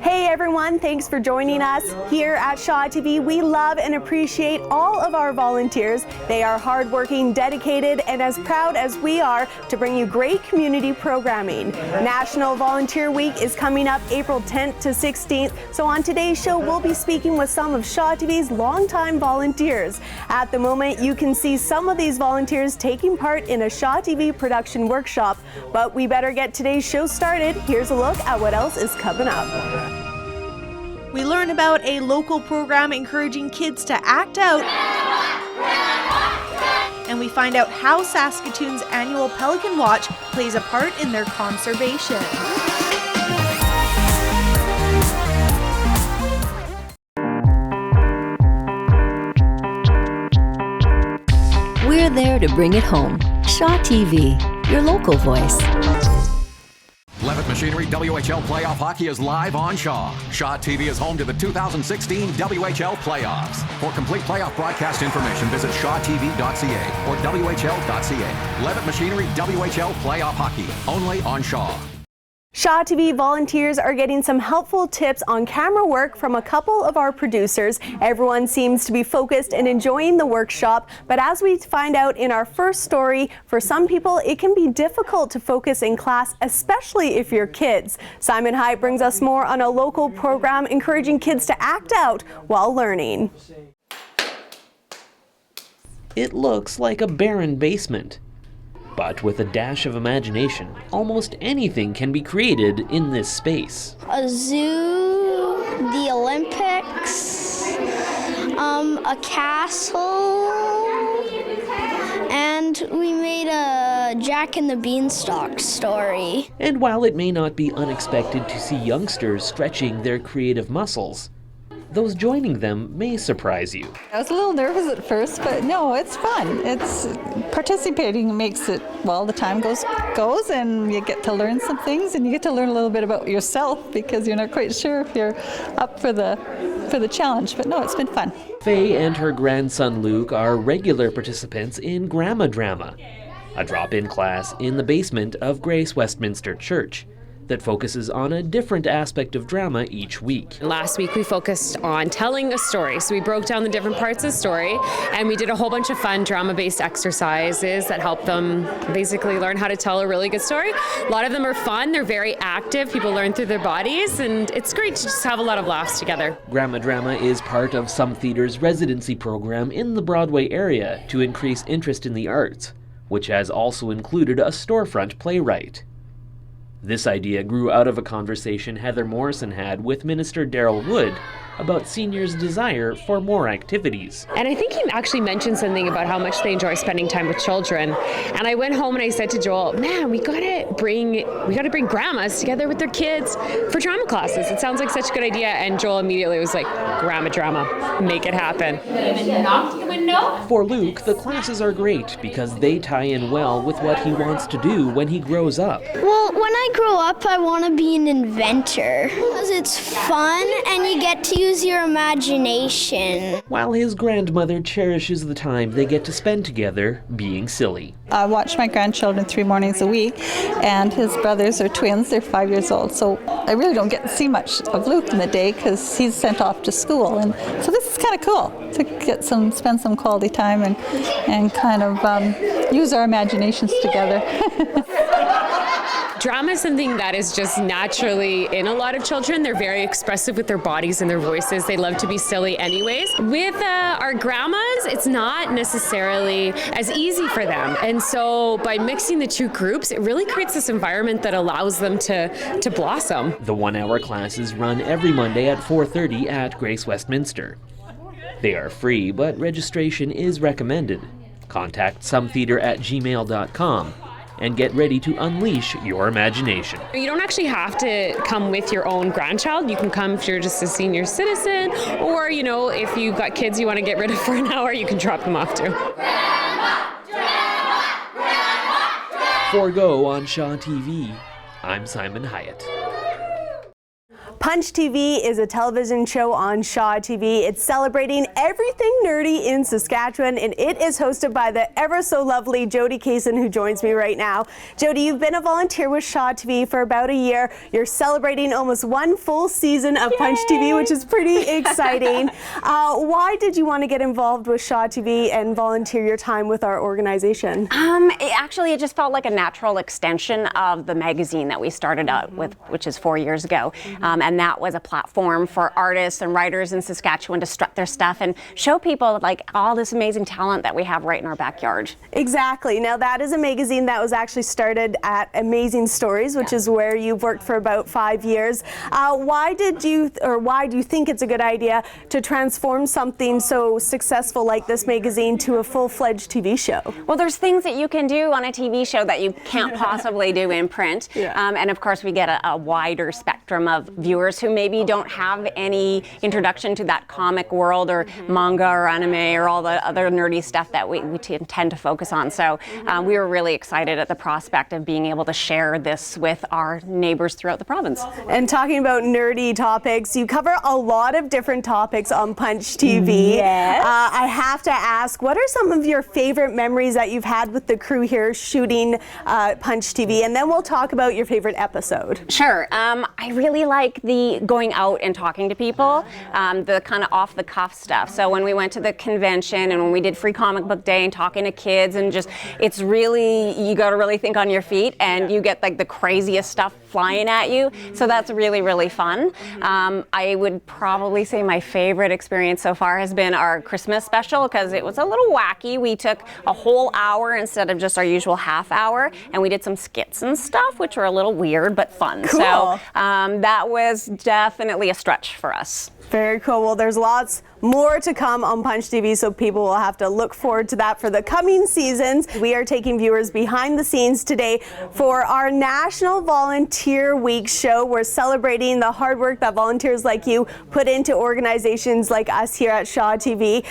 Hey everyone, thanks for joining us. Here at Shaw TV, we love and appreciate all of our volunteers. They are hardworking, dedicated, and as proud as we are to bring you great community programming. National Volunteer Week is coming up April 10th to 16th, so on today's show, we'll be speaking with some of Shaw TV's longtime volunteers. At the moment, you can see some of these volunteers taking part in a Shaw TV production workshop, but we better get today's show started. Here's a look at what else is coming up. We learn about a local program encouraging kids to act out, and we find out how Saskatoon's annual Pelican Watch plays a part in their conservation. We're there to bring it home. Shaw TV, your local voice. Levitt Machinery WHL Playoff Hockey is live on Shaw. Shaw TV is home to the 2016 WHL Playoffs. For complete playoff broadcast information, visit shawtv.ca or whl.ca. Levitt Machinery WHL Playoff Hockey, only on Shaw. Shaw TV volunteers are getting some helpful tips on camera work from a couple of our producers. Everyone seems to be focused and enjoying the workshop, but as we find out in our first story, for some people it can be difficult to focus in class, especially if you're kids. Simon Hyatt brings us more on a local program encouraging kids to act out while learning. It looks like a barren basement. But with a dash of imagination, almost anything can be created in this space. A zoo, the Olympics, a castle, and we made a Jack and the Beanstalk story. And while it may not be unexpected to see youngsters stretching their creative muscles, those joining them may surprise you. I was a little nervous at first, but no, it's fun. It's participating makes it, well, the time goes and you get to learn some things and you get to learn a little bit about yourself because you're not quite sure if you're up for the challenge. But no, it's been fun. Faye and her grandson Luke are regular participants in Grandma Drama, a drop-in class in the basement of Grace Westminster Church that focuses on a different aspect of drama each week. Last week we focused on telling a story. So we broke down the different parts of the story and we did a whole bunch of fun drama-based exercises that help them basically learn how to tell a really good story. A lot of them are fun, they're very active, people learn through their bodies, and it's great to just have a lot of laughs together. Grandma Drama is part of Some Theatre's residency program in the Broadway area to increase interest in the arts, which has also included a storefront playwright. This idea grew out of a conversation Heather Morrison had with Minister Daryl Wood about seniors' desire for more activities. And I think he actually mentioned something about how much they enjoy spending time with children. And I went home and I said to Joel, man, we gotta bring grandmas together with their kids for drama classes. It sounds like such a good idea. And Joel immediately was like, Grandma Drama, make it happen. For Luke, the classes are great because they tie in well with what he wants to do when he grows up. Well, when I grow up, I want to be an inventor because it's fun and you get to use your imagination. While his grandmother cherishes the time they get to spend together being silly. I watch my grandchildren 3 mornings a week, and his brothers are twins. They're 5 years old, so I really don't get to see much of Luke in the day because he's sent off to school. And so this is kind of cool to spend some quality time and kind of use our imaginations together. Drama is something that is just naturally in a lot of children. They're very expressive with their bodies and their voices. They love to be silly anyways. With our grandmas, it's not necessarily as easy for them. And so by mixing the two groups, it really creates this environment that allows them to blossom. The 1-hour classes run every Monday at 4:30 at Grace Westminster. They are free, but registration is recommended. Contact sometheatre@gmail.com. and get ready to unleash your imagination. You don't actually have to come with your own grandchild. You can come if you're just a senior citizen, or, you know, if you've got kids you want to get rid of for an hour, you can drop them off too. For Go on Shaw TV, I'm Simon Hyatt. Punch TV is a television show on Shaw TV. It's celebrating everything nerdy in Saskatchewan, and it is hosted by the ever so lovely Jody Kaysen, who joins me right now. Jody, you've been a volunteer with Shaw TV for about a year. You're celebrating almost one full season of Punch TV, which is pretty exciting. Why did you want to get involved with Shaw TV and volunteer your time with our organization? It just felt like a natural extension of the magazine that we started out with, which is 4 years ago. And that was a platform for artists and writers in Saskatchewan to strut their stuff and show people like all this amazing talent that we have right in our backyard. Exactly. Now that is a magazine that was actually started at Amazing Stories, which is where you've worked for about 5 years. Why do you think it's a good idea to transform something so successful like this magazine to a full-fledged TV show? Well, there's things that you can do on a TV show that you can't possibly do in print. And of course we get a wider spectrum of viewers who maybe don't have any introduction to that comic world or manga or anime or all the other nerdy stuff that we tend to focus on. So we were really excited at the prospect of being able to share this with our neighbors throughout the province. And talking about nerdy topics, you cover a lot of different topics on Punch TV. Yes. I have to ask, what are some of your favorite memories that you've had with the crew here shooting Punch TV? And then we'll talk about your favorite episode. Sure. I really like the going out and talking to people, the kind of off the cuff stuff. So when we went to the convention and when we did Free Comic Book Day and talking to kids, and just, it's really, you got to really think on your feet, and you get like the craziest stuff flying at you. So that's really, really fun. I would probably say my favorite experience so far has been our Christmas special, because it was a little wacky. We took a whole hour instead of just our usual half hour, and we did some skits and stuff, which were a little weird but fun. Cool. So that was definitely a stretch for us. Very cool. Well, there's lots more to come on Punch TV, so people will have to look forward to that for the coming seasons. We are taking viewers behind the scenes today for our National Volunteer Week show. We're celebrating the hard work that volunteers like you put into organizations like us here at Shaw TV.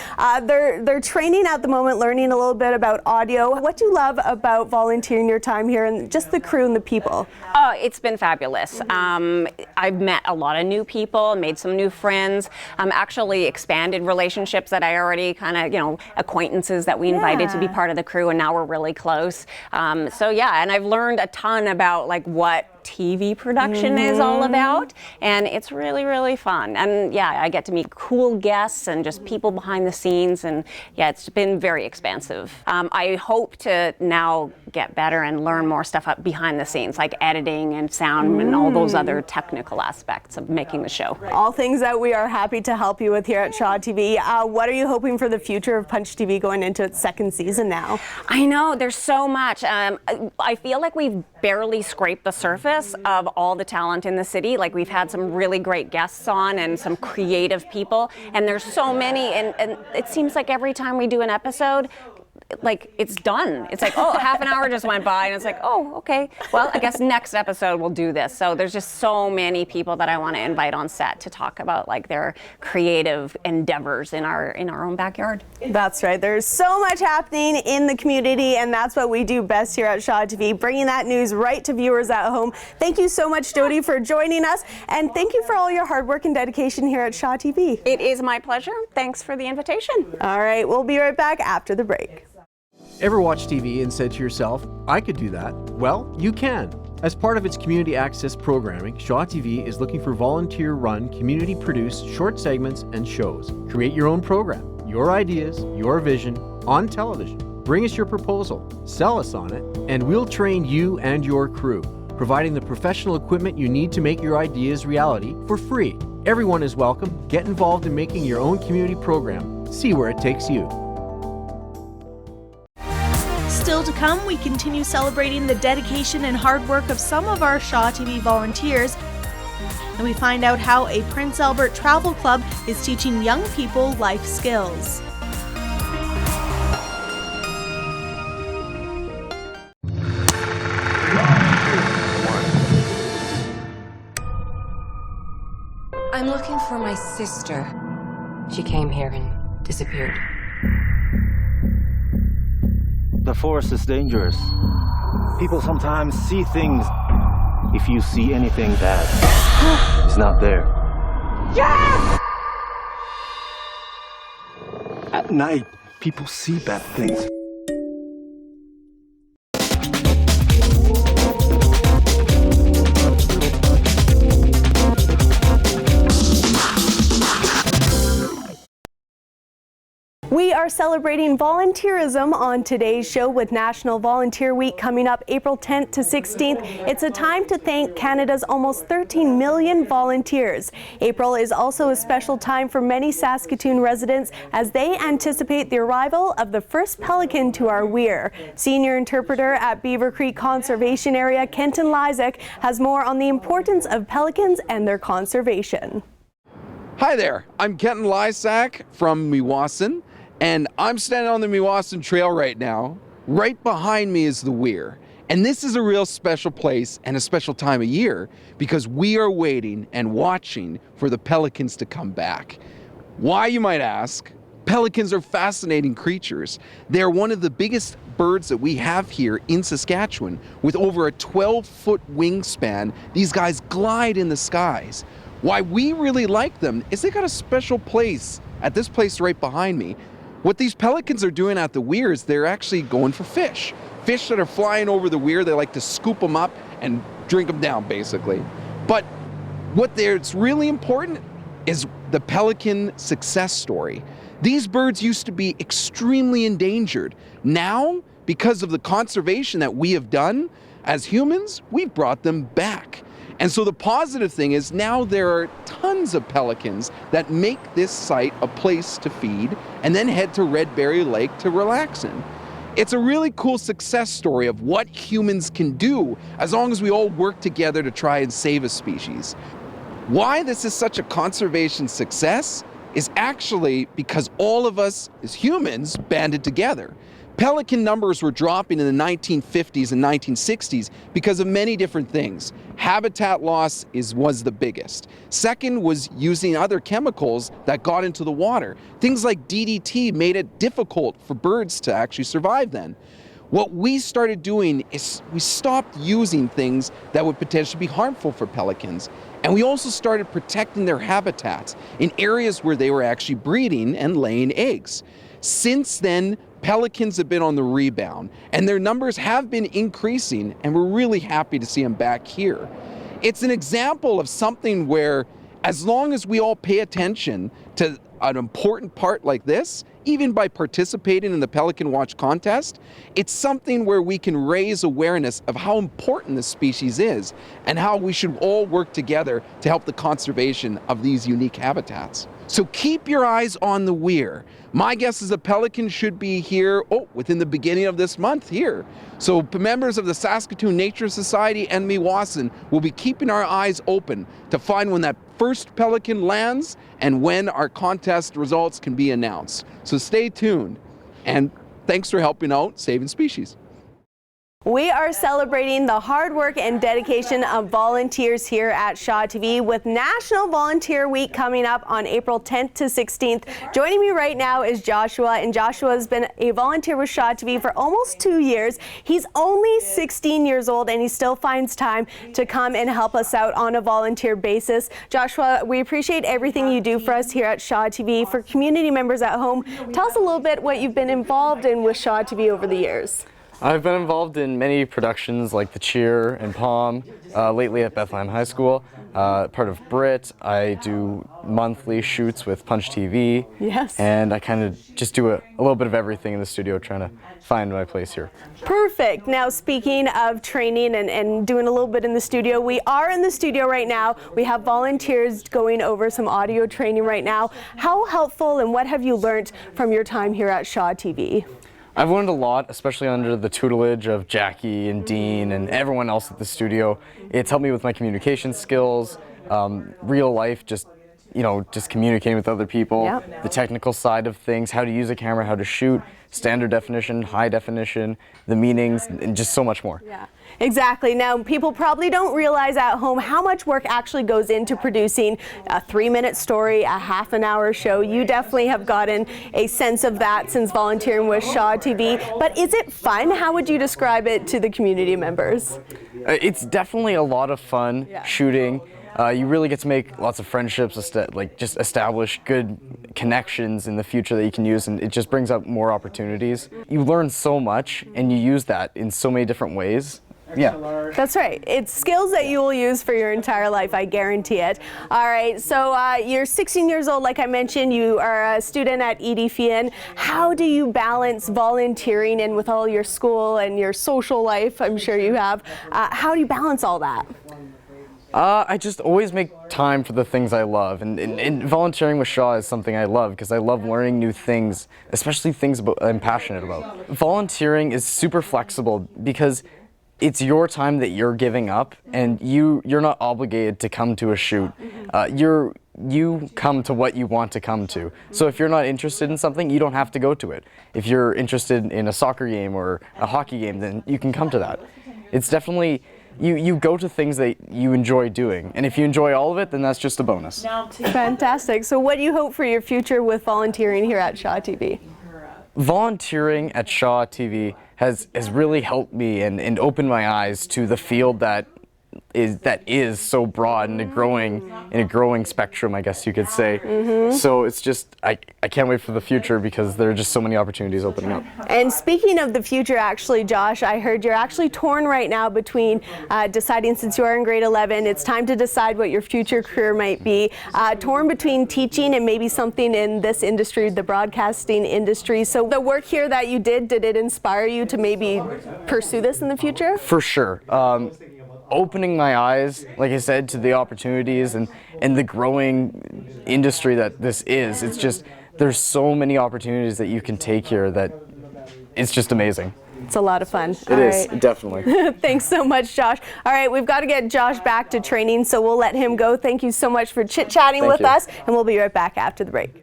They're training at the moment, learning a little bit about audio. What do you love about volunteering your time here and just the crew and the people? Oh, it's been fabulous. I've met a lot of new people, made some new friends, actually expanded relationships that I already kind of, acquaintances that we invited to be part of the crew, and now we're really close. So yeah, and I've learned a ton about like what TV production is all about, and it's really, really fun. And yeah, I get to meet cool guests and just people behind the scenes, and yeah, it's been very expansive. I hope to now get better and learn more stuff up behind the scenes, like editing and sound and all those other technical aspects of making the show. All things that we are happy to help you with here at Shaw TV. What are you hoping for the future of Punch TV going into its second season now? I know, there's so much. I feel like we've barely scraped the surface of all the talent in the city. Like, we've had some really great guests on and some creative people, and there's so many, and it seems like every time we do an episode, like, it's done. It's like, oh, half an hour just went by, and it's like, oh, okay, well, I guess next episode we'll do this. So there's just so many people that I want to invite on set to talk about like their creative endeavors in our own backyard. That's right. There's so much happening in the community, and that's what we do best here at Shaw TV, bringing that news right to viewers at home. Thank you so much, Jody, for joining us, and thank you for all your hard work and dedication here at Shaw TV. It is my pleasure. Thanks for the invitation. All right, we'll be right back after the break. Ever watch TV and said to yourself, I could do that? Well, you can. As part of its community access programming, Shaw TV is looking for volunteer-run, community-produced short segments and shows. Create your own program, your ideas, your vision, on television. Bring us your proposal, sell us on it, and we'll train you and your crew, providing the professional equipment you need to make your ideas reality for free. Everyone is welcome. Get involved in making your own community program. See where it takes you. Still to come, we continue celebrating the dedication and hard work of some of our Shaw TV volunteers, and we find out how a Prince Albert Travel Club is teaching young people life skills. I'm looking for my sister. She came here and disappeared. The forest is dangerous. People sometimes see things if you see anything bad. It's not there. Yes! At night, people see bad things. We are celebrating volunteerism on today's show with National Volunteer Week coming up April 10th to 16th. It's a time to thank Canada's almost 13 million volunteers. April is also a special time for many Saskatoon residents as they anticipate the arrival of the first pelican to our weir. Senior interpreter at Beaver Creek Conservation Area, Kenton Lysak, has more on the importance of pelicans and their conservation. Hi there, I'm Kenton Lysak from Meewasin. And I'm standing on the Meewasin Trail right now. Right behind me is the weir. And this is a real special place and a special time of year because we are waiting and watching for the pelicans to come back. Why, you might ask? Pelicans are fascinating creatures. They're one of the biggest birds that we have here in Saskatchewan. With over a 12-foot wingspan, these guys glide in the skies. Why we really like them is they got a special place at this place right behind me. What these pelicans are doing at the weir is they're actually going for fish. Fish that are flying over the weir, they like to scoop them up and drink them down, basically. But what's really important is the pelican success story. These birds used to be extremely endangered. Now, because of the conservation that we have done as humans, we've brought them back. And so the positive thing is now there are tons of pelicans that make this site a place to feed and then head to Red Berry Lake to relax in. It's a really cool success story of what humans can do as long as we all work together to try and save a species. Why this is such a conservation success is actually because all of us as humans banded together. Pelican numbers were dropping in the 1950s and 1960s because of many different things. Habitat loss was the biggest. Second was using other chemicals that got into the water. Things like DDT made it difficult for birds to actually survive then. What we started doing is we stopped using things that would potentially be harmful for pelicans. And we also started protecting their habitats in areas where they were actually breeding and laying eggs. Since then, pelicans have been on the rebound, and their numbers have been increasing, and we're really happy to see them back here. It's an example of something where, as long as we all pay attention to an important part like this, even by participating in the Pelican Watch contest, it's something where we can raise awareness of how important this species is and how we should all work together to help the conservation of these unique habitats. So keep your eyes on the weir. My guess is a pelican should be here within the beginning of this month here. So members of the Saskatoon Nature Society and Meewasin will be keeping our eyes open to find when that first pelican lands and when our contest results can be announced. So stay tuned, and thanks for helping out saving species. We are celebrating the hard work and dedication of volunteers here at Shaw TV with National Volunteer Week coming up on April 10th to 16th. Joining me right now is Joshua, and Joshua has been a volunteer with Shaw TV for almost 2 years. He's only 16 years old and he still finds time to come and help us out on a volunteer basis. Joshua, we appreciate everything you do for us here at Shaw TV. For community members at home, tell us a little bit what you've been involved in with Shaw TV over the years. I've been involved in many productions like The Cheer and Palm, lately at Bethlehem High School. Part of Brit, I do monthly shoots with Punch TV. Yes. And I kind of just do a little bit of everything in the studio, trying to find my place here. Perfect. Now, speaking of training and doing a little bit in the studio, we are in the studio right now. We have volunteers going over some audio training right now. How helpful and what have you learned from your time here at Shaw TV? I've learned a lot, especially under the tutelage of Jackie and Dean and everyone else at the studio. It's helped me with my communication skills, real life, just communicating with other people, the technical side of things, how to use a camera, how to shoot, standard definition, high definition, the meanings, and just so much more. Yeah, exactly. Now, people probably don't realize at home how much work actually goes into producing a 3-minute story, a half-an-hour show. You definitely have gotten a sense of that since volunteering with Shaw TV. But is it fun? How would you describe it to the community members? It's definitely a lot of fun shooting. You really get to make lots of friendships, just establish good connections in the future that you can use, and it just brings up more opportunities. You learn so much, and you use that in so many different ways. Yeah. That's right. It's skills that you will use for your entire life, I guarantee it. All right, so you're 16 years old, like I mentioned. You are a student at EDFN. How do you balance volunteering and with all your school and your social life, I'm sure you have, how do you balance all that? I just always make time for the things I love, and volunteering with Shaw is something I love because I love learning new things, especially things I'm passionate about. Volunteering is super flexible because it's your time that you're giving up, and you're not obligated to come to a shoot. You come to what you want to come to. So if you're not interested in something, you don't have to go to it. If you're interested in a soccer game or a hockey game, then you can come to that. It's definitely, you go to things that you enjoy doing, and if you enjoy all of it, then that's just a bonus. Fantastic. So what do you hope for your future with volunteering here at Shaw TV? Volunteering at Shaw TV has really helped me and opened my eyes to the field that is so broad and a growing spectrum, I guess you could say. So it's just, I can't wait for the future because there are just so many opportunities opening up. And speaking of the future, actually, Josh, I heard you're actually torn right now between deciding, since you are in grade 11, it's time to decide what your future career might be. Torn between teaching and maybe something in this industry, the broadcasting industry. So the work here that you did it inspire you to maybe pursue this in the future? For sure. Opening my eyes, like I said, to the opportunities and the growing industry that this is. It's just, there's so many opportunities that you can take here that it's just amazing. It's a lot of fun. It is, definitely. Thanks so much, Josh. All right, we've got to get Josh back to training, so we'll let him go. Thank you so much for chit-chatting with us, and we'll be right back after the break.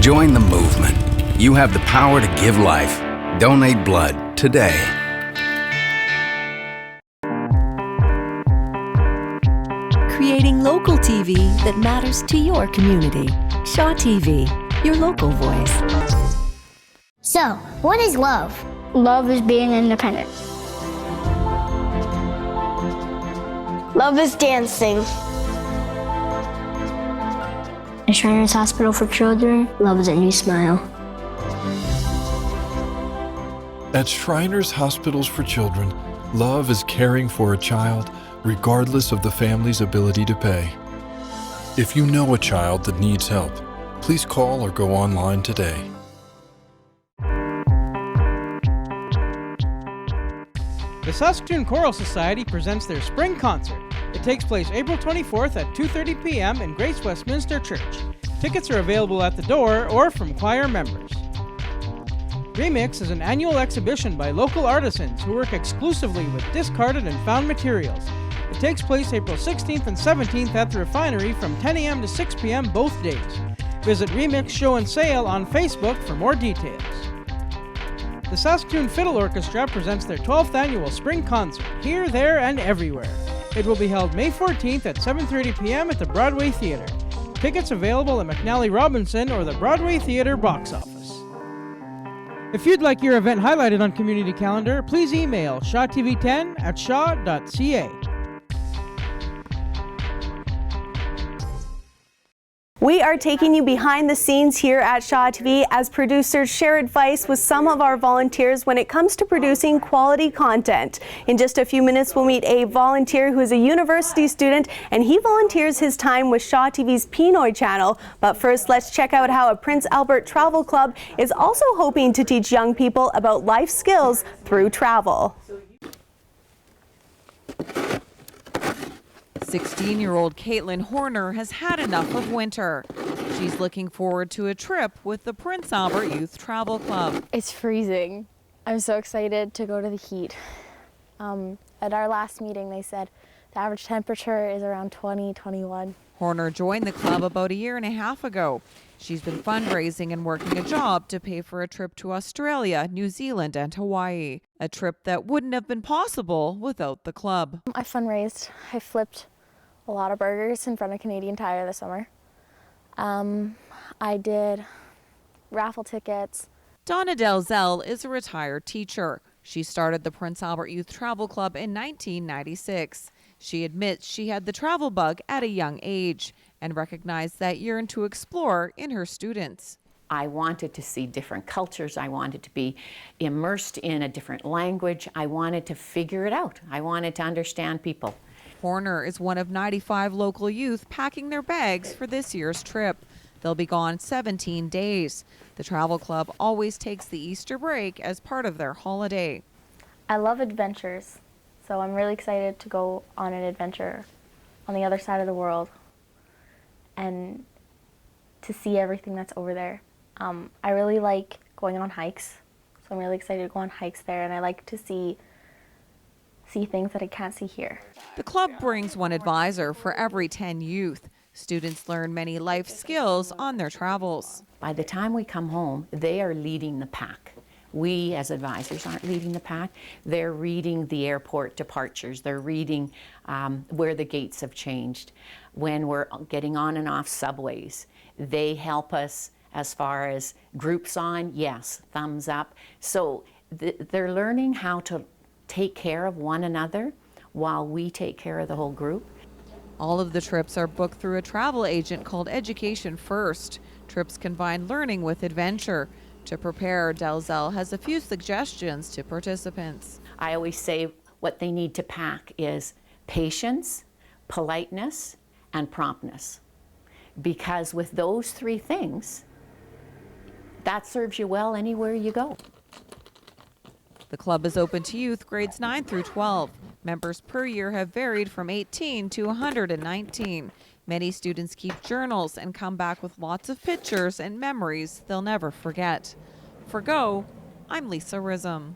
Join the movement. You have the power to give life. Donate blood today. Creating local TV that matters to your community. Shaw TV, your local voice. So, what is love? Love is being independent. Love is dancing. At Shriners Hospital for Children, love is a new smile. At Shriners Hospitals for Children, love is caring for a child regardless of the family's ability to pay. If you know a child that needs help, please call or go online today. The Saskatoon Choral Society presents their spring concert. It takes place April 24th at 2:30 p.m. in Grace Westminster Church. Tickets are available at the door or from choir members. Remix is an annual exhibition by local artisans who work exclusively with discarded and found materials. It takes place April 16th and 17th at the Refinery from 10 a.m. to 6 p.m. both days. Visit Remix Show and Sale on Facebook for more details. The Saskatoon Fiddle Orchestra presents their 12th annual spring concert, here, there, and everywhere. It will be held May 14th at 7:30 p.m. at the Broadway Theatre. Tickets available at McNally Robinson or the Broadway Theatre box office. If you'd like your event highlighted on Community Calendar, please email shawtv10@shaw.ca. We are taking you behind the scenes here at Shaw TV as producers share advice with some of our volunteers when it comes to producing quality content. In just a few minutes, we'll meet a volunteer who is a university student, and he volunteers his time with Shaw TV's Pinoy channel. But first, let's check out how a Prince Albert Travel Club is also hoping to teach young people about life skills through travel. 16-year-old Caitlin Horner has had enough of winter. She's looking forward to a trip with the Prince Albert Youth Travel Club. It's freezing. I'm so excited to go to the heat. At our last meeting, they said the average temperature is around 20, 21. Horner joined the club about a year and a half ago. She's been fundraising and working a job to pay for a trip to Australia, New Zealand, and Hawaii. A trip that wouldn't have been possible without the club. I fundraised. I flipped a lot of burgers in front of Canadian Tire this summer. I did raffle tickets. Donna Dalzell is a retired teacher. She started the Prince Albert Youth Travel Club in 1996. She admits she had the travel bug at a young age and recognized that yearn to explore in her students. I wanted to see different cultures. I wanted to be immersed in a different language. I wanted to figure it out. I wanted to understand people. Horner is one of 95 local youth packing their bags for this year's trip. They'll be gone 17 days. The travel club always takes the Easter break as part of their holiday. I love adventures, so I'm really excited to go on an adventure on the other side of the world and to see everything that's over there. I really like going on hikes, so I'm really excited to go on hikes there, and I like to see things that I can't see here. The club brings one advisor for every 10 youth. Students learn many life skills on their travels. By the time we come home, they are leading the pack. We as advisors aren't leading the pack. They're reading the airport departures. They're reading where the gates have changed. When we're getting on and off subways, they help us as far as groups on, yes, thumbs up. So they're learning how to take care of one another while we take care of the whole group. All of the trips are booked through a travel agent called Education First. Trips combine learning with adventure. To prepare, Dalzell has a few suggestions to participants. I always say what they need to pack is patience, politeness, and promptness. Because with those three things, that serves you well anywhere you go. The club is open to youth grades 9 through 12. Members per year have varied from 18 to 119. Many students keep journals and come back with lots of pictures and memories they'll never forget. For Go, I'm Lisa Rism.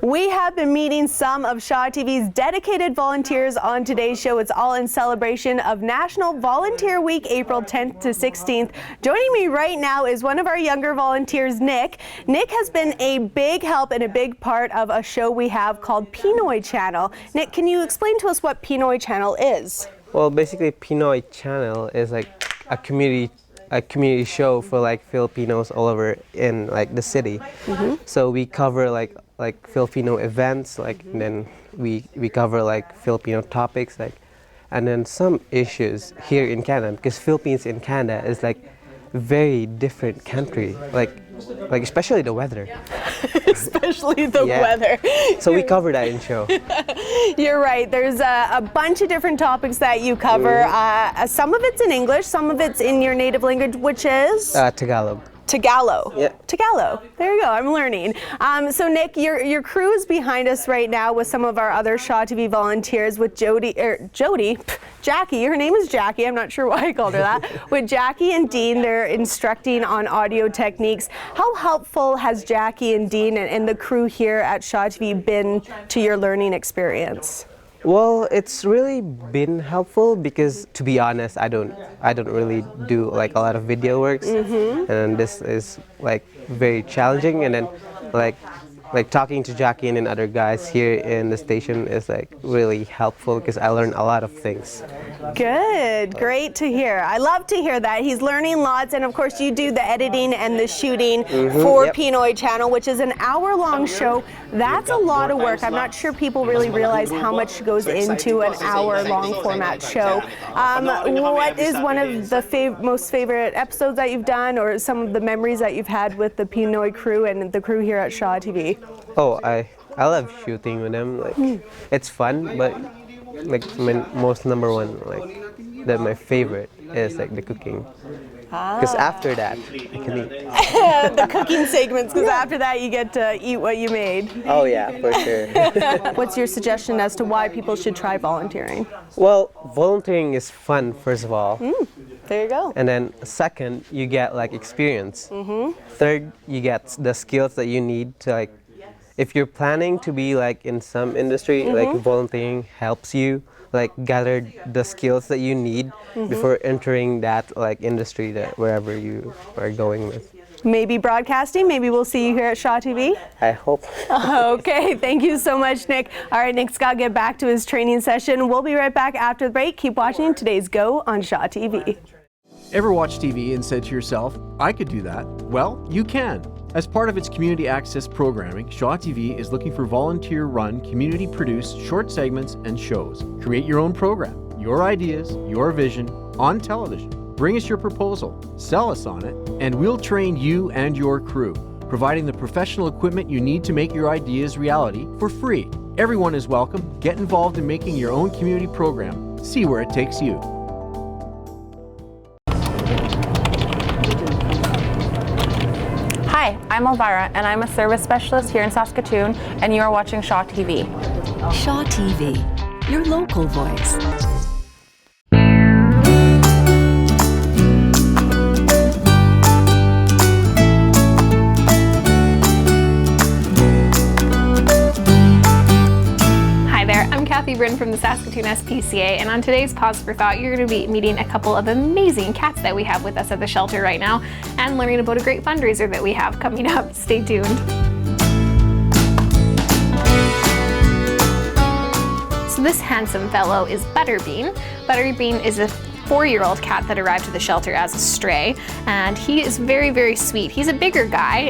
We have been meeting some of Shaw TV's dedicated volunteers on today's show. It's all in celebration of National Volunteer Week, April 10th to 16th. Joining me right now is one of our younger volunteers, Nick. Nick has been a big help and a big part of a show we have called Pinoy Channel. Nick, can you explain to us what Pinoy Channel is? Well, basically Pinoy Channel is like a community show for like Filipinos all over in like the city. So we cover like Filipino events, like, and then we cover like Filipino topics, like, and then some issues here in Canada, because Philippines and Canada is like very different country, like especially the weather. Especially the weather. So we cover that in show. You're right. There's a bunch of different topics that you cover. Some of it's in English, some of it's in your native language, which is? Tagalog. Tagalog. Yeah. Tagalog. There you go. I'm learning. So Nick, your crew is behind us right now with some of our other Shaw TV volunteers with Jackie. Her name is Jackie. I'm not sure why I called her that. With Jackie and Dean, they're instructing on audio techniques. How helpful has Jackie and Dean and the crew here at Shaw TV been to your learning experience? Well, it's really been helpful because, to be honest, I don't really do like a lot of video works, and this is like very challenging. And then like talking to Jackie and other guys here in the station is like really helpful because I learned a lot of things. Good, great to hear. I love to hear that. He's learning lots, and of course you do the editing and the shooting for Pinoy Channel, which is an hour-long show. That's a lot of work. I'm not sure people really realize how much goes into an hour-long format show. What is one of the most favorite episodes that you've done, or some of the memories that you've had with the Pinoy crew and the crew here at Shaw TV? Oh, I love shooting with them. Like it's fun, but like my most number one, like that my favorite is like the cooking. Because after that, I can eat. The cooking segments, because after that you get to eat what you made. Oh yeah, for sure. What's your suggestion as to why people should try volunteering? Well, volunteering is fun, first of all. There you go. And then second, you get like experience. Third, you get the skills that you need to like, if you're planning to be like in some industry, like volunteering helps you like gather the skills that you need before entering that like industry that wherever you are going with. Maybe broadcasting, maybe we'll see you here at Shaw TV. I hope. Okay, thank you so much, Nick. All right, Nick's got to get back to his training session. We'll be right back after the break. Keep watching today's Go on Shaw TV. Ever watch TV and said to yourself, I could do that? Well, you can. As part of its community access programming, Shaw TV is looking for volunteer-run, community-produced short segments and shows. Create your own program, your ideas, your vision on television. Bring us your proposal, sell us on it, and we'll train you and your crew, providing the professional equipment you need to make your ideas reality for free. Everyone is welcome. Get involved in making your own community program. See where it takes you. Hi, I'm Elvira, and I'm a service specialist here in Saskatoon, and you are watching Shaw TV. Shaw TV, your local voice. Bryn from the Saskatoon SPCA, and on today's Pause for Thought, you're going to be meeting a couple of amazing cats that we have with us at the shelter right now and learning about a great fundraiser that we have coming up. Stay tuned. So this handsome fellow is Butterbean. Butterbean is a 4-year-old cat that arrived to the shelter as a stray, and he is very, very sweet. He's a bigger guy.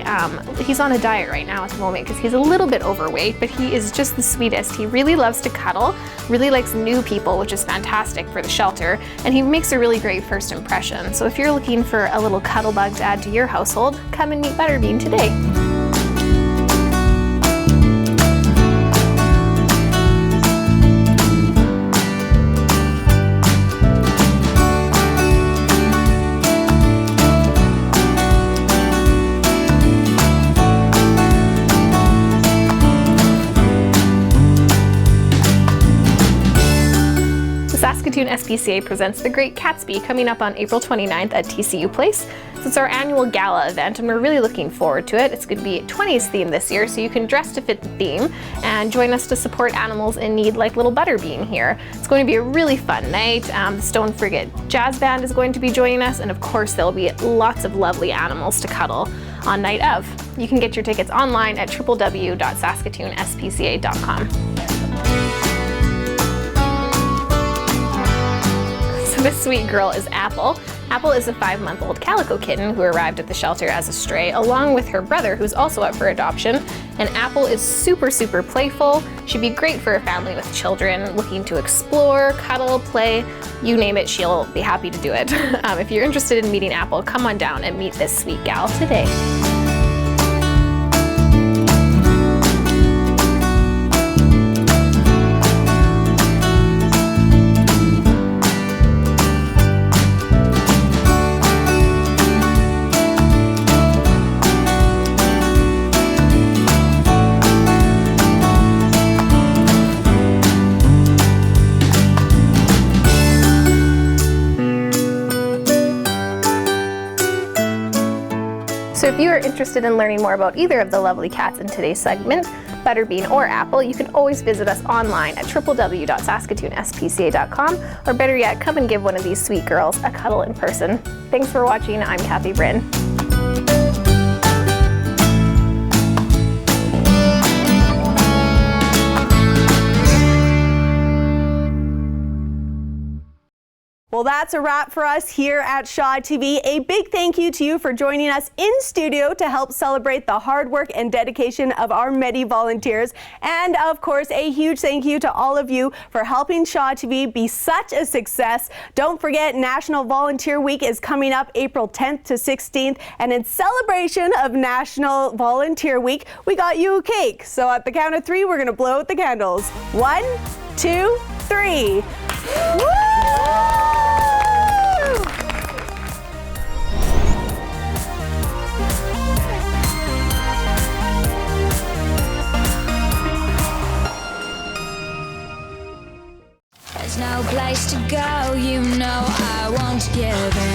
He's on a diet right now at the moment because he's a little bit overweight, but he is just the sweetest. He really loves to cuddle, really likes new people, which is fantastic for the shelter, and he makes a really great first impression. So if you're looking for a little cuddle bug to add to your household, come and meet Butterbean today. Saskatoon SPCA presents The Great Gatsby coming up on April 29th at TCU Place. So it's our annual gala event and we're really looking forward to it. It's going to be a 20s theme this year, so you can dress to fit the theme and join us to support animals in need like little Butterbean here. It's going to be a really fun night. The Stone Frigate Jazz Band is going to be joining us, and of course there'll be lots of lovely animals to cuddle on night of. You can get your tickets online at www.saskatoonspca.com. This sweet girl is Apple. Apple is a 5-month-old calico kitten who arrived at the shelter as a stray, along with her brother, who's also up for adoption. And Apple is super, super playful. She'd be great for a family with children looking to explore, cuddle, play, you name it, she'll be happy to do it. If you're interested in meeting Apple, come on down and meet this sweet gal today. So if you are interested in learning more about either of the lovely cats in today's segment, Butterbean or Apple, you can always visit us online at www.saskatoonspca.com, or better yet, come and give one of these sweet girls a cuddle in person. Thanks for watching. I'm Kathy Bryn. Well, that's a wrap for us here at Shaw TV. A big thank you to you for joining us in studio to help celebrate the hard work and dedication of our Medi volunteers. And of course, a huge thank you to all of you for helping Shaw TV be such a success. Don't forget, National Volunteer Week is coming up April 10th to 16th. And in celebration of National Volunteer Week, we got you a cake. So at the count of 3, we're going to blow out the candles. 1, 2, 3. Woo! There's no place to go, you know I won't give in.